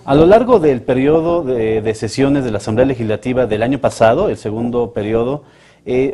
A lo largo del periodo de sesiones de la Asamblea Legislativa del año pasado, el segundo periodo,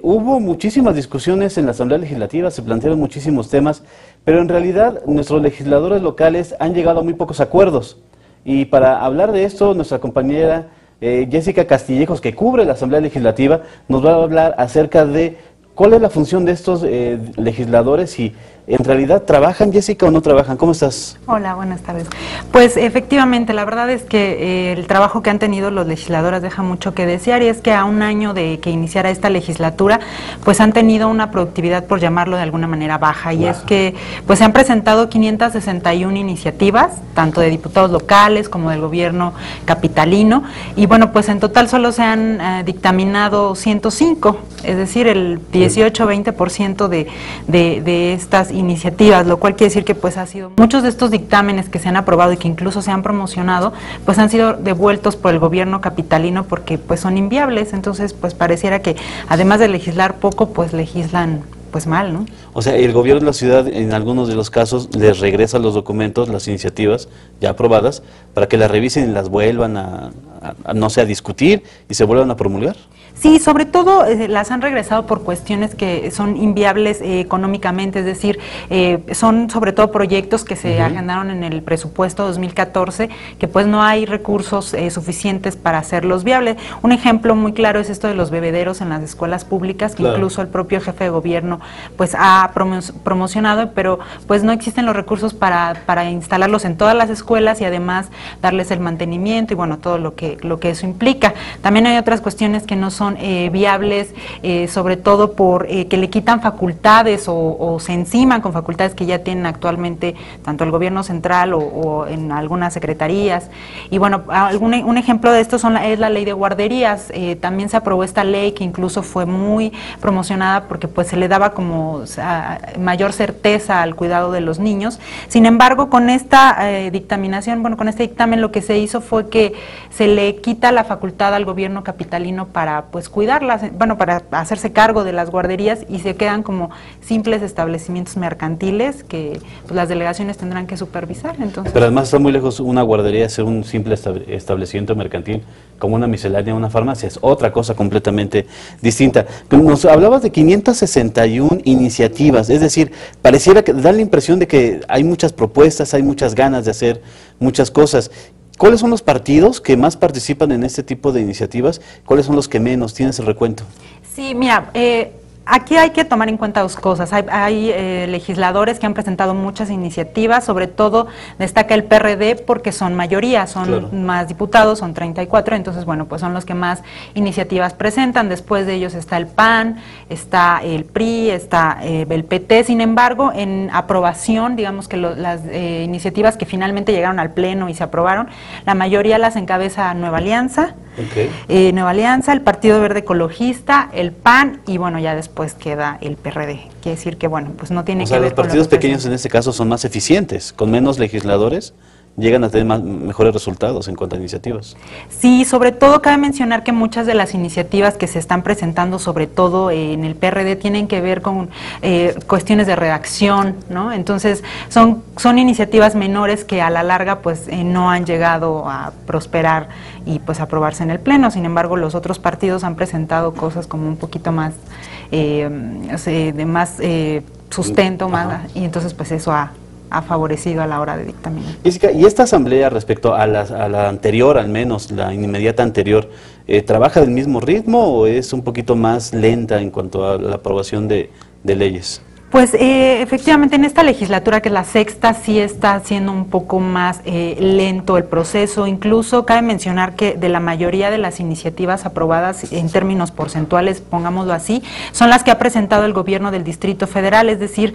hubo muchísimas discusiones en la Asamblea Legislativa, se plantearon muchísimos temas, pero en realidad nuestros legisladores locales han llegado a muy pocos acuerdos. Y para hablar de esto, nuestra compañera Jessica Castillejos, que cubre la Asamblea Legislativa, nos va a hablar acerca de cuál es la función de estos legisladores y en realidad ¿trabajan, Jessica, o no trabajan? ¿Cómo estás? Hola, buenas tardes. Pues efectivamente, la verdad es que el trabajo que han tenido los legisladores deja mucho que desear, y es que a un año de que iniciara esta legislatura, pues han tenido una productividad, por llamarlo de alguna manera, baja, y es que pues se han presentado 561 iniciativas, tanto de diputados locales como del gobierno capitalino, y bueno, pues en total solo se han dictaminado 105, es decir, el 18-20% de estas iniciativas, lo cual quiere decir que pues ha sido muchos de estos dictámenes que se han aprobado y que incluso se han promocionado, pues han sido devueltos por el gobierno capitalino porque pues son inviables. Entonces pues pareciera que además de legislar poco, pues legislan pues mal, ¿no? O sea, el gobierno de la ciudad en algunos de los casos les regresa los documentos, las iniciativas ya aprobadas, para que las revisen y las vuelvan a no sé, a discutir y se vuelvan a promulgar. Sí, sobre todo las han regresado por cuestiones que son inviables económicamente, es decir, son sobre todo proyectos que se agendaron en el presupuesto 2014, que pues no hay recursos suficientes para hacerlos viables. Un ejemplo muy claro es esto de los bebederos en las escuelas públicas, que incluso el propio jefe de gobierno pues ha promocionado, pero pues no existen los recursos para instalarlos en todas las escuelas y además darles el mantenimiento y bueno, todo lo que eso implica. También hay otras cuestiones que no son viables, sobre todo por que le quitan facultades o se enciman con facultades que ya tienen actualmente tanto el gobierno central o en algunas secretarías. Y bueno, un ejemplo de esto es la ley de guarderías. También se aprobó esta ley que incluso fue muy promocionada porque pues se le daba como mayor certeza al cuidado de los niños. Sin embargo, con esta dictaminación, bueno, con este dictamen lo que se hizo fue que se le quita la facultad al gobierno capitalino para pues cuidarlas, bueno, para hacerse cargo de las guarderías y se quedan como simples establecimientos mercantiles que pues, las delegaciones tendrán que supervisar. Entonces, pero además está muy lejos una guardería de ser un simple establecimiento mercantil, como una miscelánea, una farmacia, es otra cosa completamente distinta. Nos hablabas de 561 iniciativas, es decir, pareciera que da la impresión de que hay muchas propuestas, hay muchas ganas de hacer muchas cosas. ¿Cuáles son los partidos que más participan en este tipo de iniciativas? ¿Cuáles son los que menos? ¿Tienes el recuento? Sí, mira, aquí hay que tomar en cuenta dos cosas. Hay legisladores que han presentado muchas iniciativas, sobre todo destaca el PRD porque son mayoría, son más diputados, son 34, entonces bueno, pues son los que más iniciativas presentan. Después de ellos está el PAN, está el PRI, está el PT. Sin embargo, en aprobación, digamos que las iniciativas que finalmente llegaron al Pleno y se aprobaron, la mayoría las encabeza Nueva Alianza, Nueva Alianza, el Partido Verde Ecologista, el PAN y bueno, ya después queda el PRD. Quiere decir que bueno, pues no tiene que ver con... O sea, los partidos pequeños en este caso son más eficientes, con menos legisladores llegan a tener mejores resultados en cuanto a iniciativas. Sí, sobre todo cabe mencionar que muchas de las iniciativas que se están presentando, sobre todo en el PRD, tienen que ver con cuestiones de redacción, ¿no? Entonces son iniciativas menores que a la larga pues no han llegado a prosperar y pues aprobarse en el Pleno. Sin embargo, los otros partidos han presentado cosas como un poquito más de más sustento, más, y entonces pues eso ha favorecido a la hora de dictaminar. Jessica, ¿y esta asamblea respecto a la anterior, al menos la inmediata anterior, trabaja del mismo ritmo o es un poquito más lenta en cuanto a la aprobación de leyes? Pues efectivamente en esta legislatura, que es la sexta, sí está siendo un poco más lento el proceso. Incluso cabe mencionar que de la mayoría de las iniciativas aprobadas en términos porcentuales, pongámoslo así, son las que ha presentado el gobierno del Distrito Federal, es decir,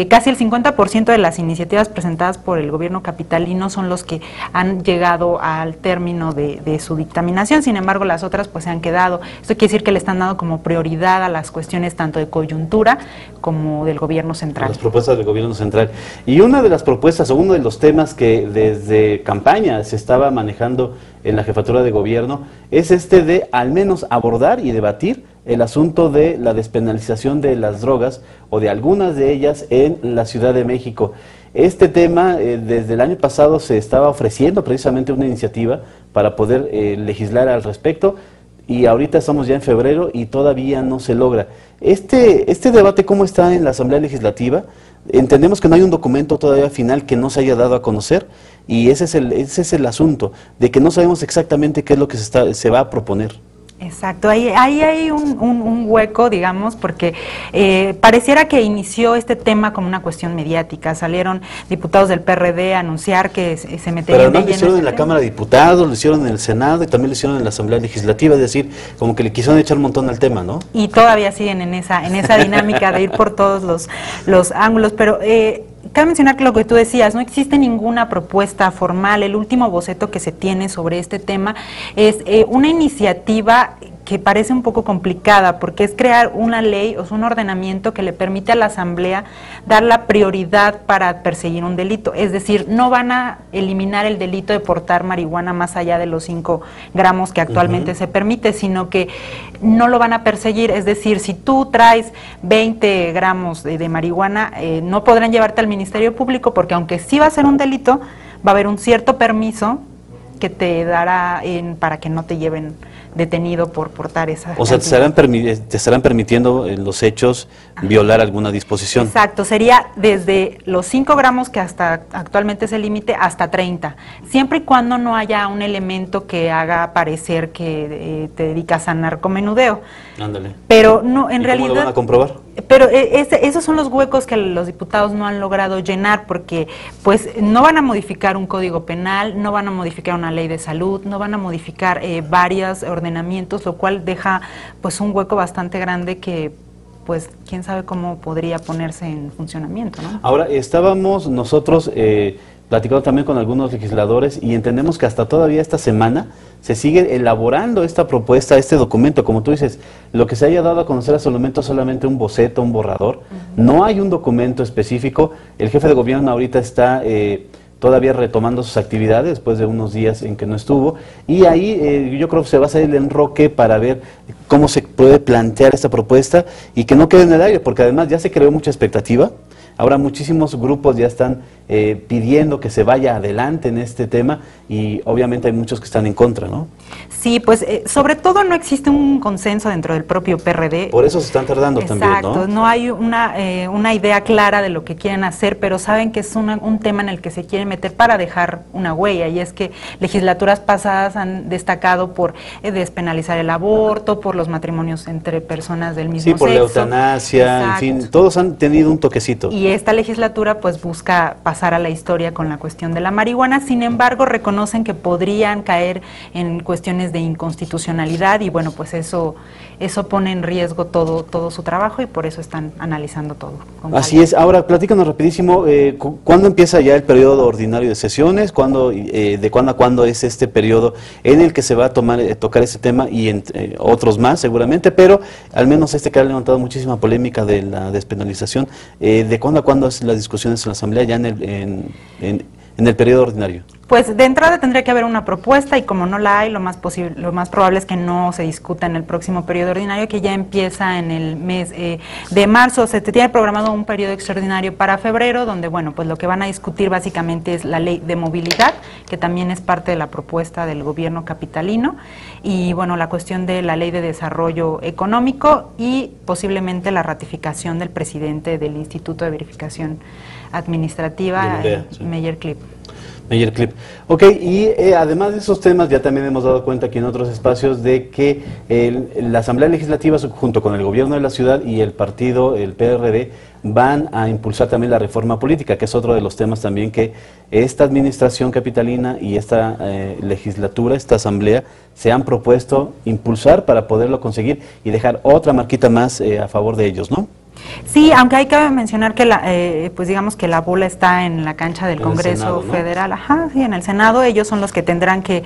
casi el 50% de las iniciativas presentadas por el gobierno capitalino son los que han llegado al término de su dictaminación. Sin embargo, las otras pues se han quedado. Esto quiere decir que le están dando como prioridad a las cuestiones tanto de coyuntura como del gobierno central. Las propuestas del gobierno central. Y una de las propuestas o uno de los temas que desde campaña se estaba manejando en la jefatura de gobierno es este de al menos abordar y debatir el asunto de la despenalización de las drogas o de algunas de ellas en la Ciudad de México. Este tema, desde el año pasado se estaba ofreciendo precisamente una iniciativa para poder legislar al respecto, y ahorita estamos ya en febrero y todavía no se logra. Este debate, ¿cómo está en la Asamblea Legislativa? Entendemos que no hay un documento todavía final que no se haya dado a conocer, y ese es el asunto, de que no sabemos exactamente qué es lo que se va a proponer. Exacto, ahí hay un hueco, digamos, porque pareciera que inició este tema como una cuestión mediática. Salieron diputados del PRD a anunciar que se meterían de lleno. Pero lo hicieron en la Cámara de Diputados, lo hicieron en el Senado y también lo hicieron en la Asamblea Legislativa, es decir, como que le quisieron echar un montón al tema, ¿no? Y todavía siguen en esa dinámica de ir por todos los ángulos, pero cabe mencionar que lo que tú decías, no existe ninguna propuesta formal. El último boceto que se tiene sobre este tema es una iniciativa que parece un poco complicada, porque es crear una ley o un ordenamiento que le permite a la Asamblea dar la prioridad para perseguir un delito. Es decir, no van a eliminar el delito de portar marihuana más allá de los 5 gramos que actualmente se permite, sino que no lo van a perseguir. Es decir, si tú traes 20 gramos de marihuana, no podrán llevarte al Ministerio Público, porque aunque sí va a ser un delito, va a haber un cierto permiso que te dará para que no te lleven detenido por portar esa O sea, te estarán permitiendo en los hechos violar alguna disposición. Exacto, sería desde los 5 gramos, que hasta actualmente es el límite, hasta 30, siempre y cuando no haya un elemento que haga parecer que te dedicas a narcomenudeo. Ándale. Pero no, en realidad... ¿Cómo lo van a comprobar? Pero esos son los huecos que los diputados no han logrado llenar, porque pues no van a modificar un código penal, no van a modificar una ley de salud, no van a modificar varios ordenamientos, lo cual deja pues un hueco bastante grande que pues quién sabe cómo podría ponerse en funcionamiento, ¿no? Ahora, estábamos nosotros platicando también con algunos legisladores y entendemos que hasta todavía esta semana se sigue elaborando esta propuesta, este documento. Como tú dices, lo que se haya dado a conocer hasta el momento es solamente un boceto, un borrador. No hay un documento específico. El jefe de gobierno ahorita está todavía retomando sus actividades después de unos días en que no estuvo, y ahí yo creo que se va a hacer el enroque para ver cómo se puede plantear esta propuesta y que no quede en el aire, porque además ya se creó mucha expectativa. Ahora muchísimos grupos ya están pidiendo que se vaya adelante en este tema, y obviamente hay muchos que están en contra, ¿no? Sí, pues sobre todo no existe un consenso dentro del propio PRD. Por eso se están tardando. Exacto, también, ¿no? No hay una idea clara de lo que quieren hacer, pero saben que es un tema en el que se quieren meter para dejar una huella, y es que legislaturas pasadas han destacado por despenalizar el aborto, por los matrimonios entre personas del mismo sexo. Sí, por la eutanasia, Exacto. En fin, todos han tenido un toquecito. Y esta legislatura pues busca pasar a la historia con la cuestión de la marihuana. Sin embargo, reconocen que podrían caer en cuestiones de inconstitucionalidad, y bueno, pues eso pone en riesgo todo su trabajo, y por eso están analizando todo. Así es. Ahora, platícanos rapidísimo, ¿cuándo empieza ya el periodo ordinario de sesiones? ¿De cuándo a cuándo es este periodo en el que se va a tocar este tema y entre otros más seguramente, pero al menos este que ha levantado muchísima polémica de la despenalización, ¿de cuándo a cuándo es las discusiones en la Asamblea ya en el periodo ordinario? Pues de entrada tendría que haber una propuesta, y como no la hay, lo más probable es que no se discuta en el próximo periodo ordinario, que ya empieza en el mes de marzo. Se tiene programado un periodo extraordinario para febrero, donde bueno, pues lo que van a discutir básicamente es la ley de movilidad, que también es parte de la propuesta del gobierno capitalino, y bueno, la cuestión de la ley de desarrollo económico y posiblemente la ratificación del presidente del Instituto de Verificación Administrativa, Meyer Clip. Meyer Clip. Ok, y además de esos temas, ya también hemos dado cuenta aquí en otros espacios de que la Asamblea Legislativa, junto con el gobierno de la ciudad y el partido, el PRD, van a impulsar también la reforma política, que es otro de los temas también que esta administración capitalina y esta legislatura, esta asamblea, se han propuesto impulsar para poderlo conseguir y dejar otra marquita más a favor de ellos, ¿no? Sí, aunque hay que mencionar que pues digamos que la bola está en la cancha del Congreso Senado, ¿no? Federal. Ajá, sí, en el Senado. Ellos son los que tendrán que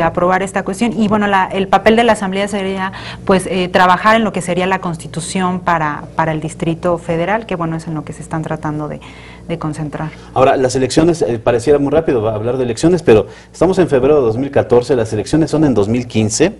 aprobar esta cuestión, y bueno, el papel de la Asamblea sería pues trabajar en lo que sería la Constitución para el Distrito Federal, que bueno, es en lo que se están tratando de concentrar. Ahora, las elecciones, pareciera muy rápido hablar de elecciones, pero estamos en febrero de 2014, las elecciones son en 2015,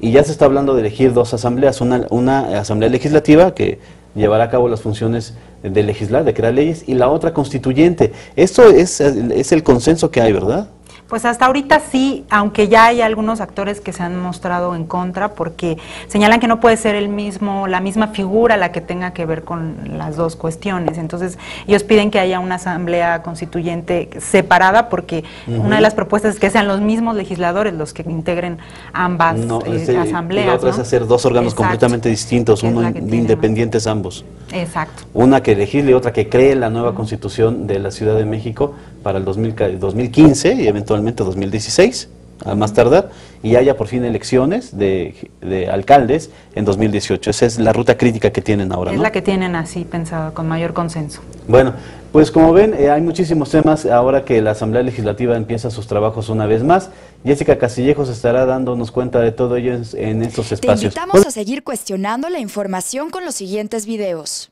y ya se está hablando de elegir dos asambleas, una asamblea legislativa que llevará a cabo las funciones de legislar, de crear leyes, y la otra constituyente. Esto es el consenso que hay, ¿verdad? Pues hasta ahorita sí, aunque ya hay algunos actores que se han mostrado en contra porque señalan que no puede ser la misma figura la que tenga que ver con las dos cuestiones. Entonces, ellos piden que haya una asamblea constituyente separada porque una de las propuestas es que sean los mismos legisladores los que integren ambas asambleas. Y la otra es hacer dos órganos completamente distintos, independientes ambos. Exacto. Una que legisle y otra que cree la nueva Constitución de la Ciudad de México para el 2015 y eventualmente 2016, a más tardar, y haya por fin elecciones de alcaldes en 2018. Esa es la ruta crítica que tienen ahora, ¿no? Es la que tienen así pensada, con mayor consenso. Bueno, pues como ven, hay muchísimos temas ahora que la Asamblea Legislativa empieza sus trabajos una vez más. Jessica Castillejos estará dándonos cuenta de todo ello en estos espacios. Te invitamos a seguir cuestionando la información con los siguientes videos.